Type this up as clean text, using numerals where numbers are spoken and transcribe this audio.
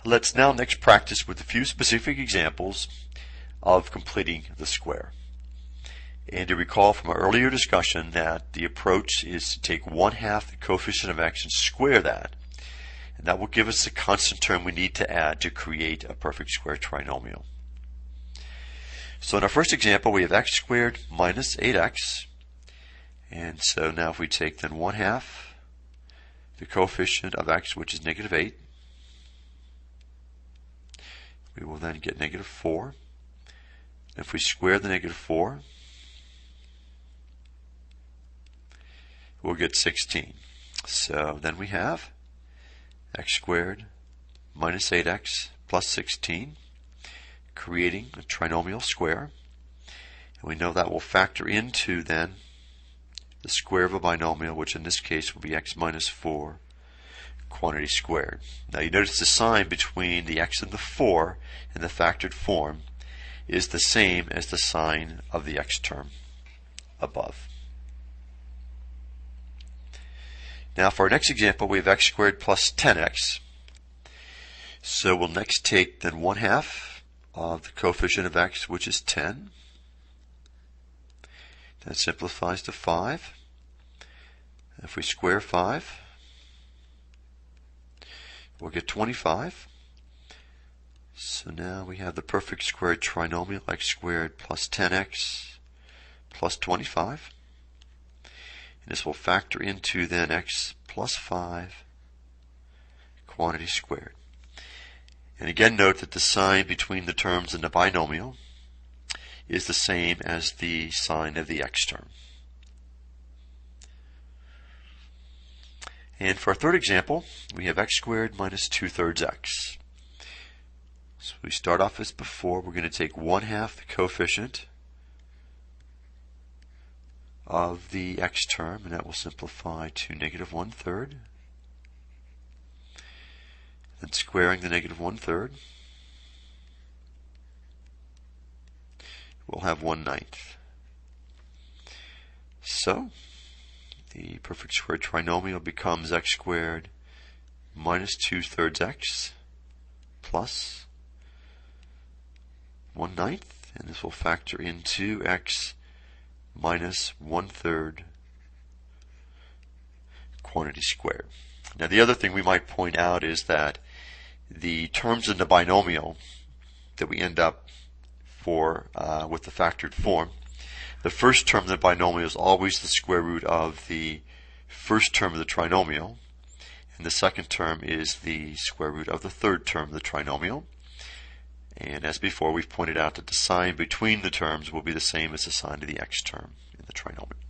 Let's now next practice with a few specific examples of completing the square. And to recall from our earlier discussion that the approach is to take 1/2 the coefficient of x and square that. And that will give us the constant term we need to add to create a perfect square trinomial. So in our first example, we have x squared minus 8x. And so now if we take then 1/2 the coefficient of x, which is -8, we will then get -4. If we square the -4, we'll get 16. So then we have x squared minus 8x plus 16, creating a trinomial square. And we know that will factor into then the square of a binomial, which in this case will be x minus 4 quantity squared. Now you notice the sign between the x and the 4 in the factored form is the same as the sign of the x term above. Now for our next example, we have x squared plus 10x. So we'll next take then 1/2 of the coefficient of x, which is 10. That simplifies to 5. If we square 5, we'll get 25. So now we have the perfect square trinomial, x squared plus 10x plus 25. And this will factor into then x plus 5 quantity squared. And again note that the sign between the terms in the binomial is the same as the sign of the x term. And for our third example, we have x squared minus 2/3 x. So we start off as before. We're going to take 1/2 the coefficient of the x term, and that will simplify to -1/3. Then squaring the -1/3, we'll have 1/9. So the perfect square trinomial becomes x squared minus 2/3 x plus 1/9, and this will factor into x minus 1/3 quantity squared. Now the other thing we might point out is that the terms in the binomial that we end up with the factored form, the first term of the binomial is always the square root of the first term of the trinomial, and the second term is the square root of the third term of the trinomial. And as before, we've pointed out that the sign between the terms will be the same as the sign of the x term in the trinomial.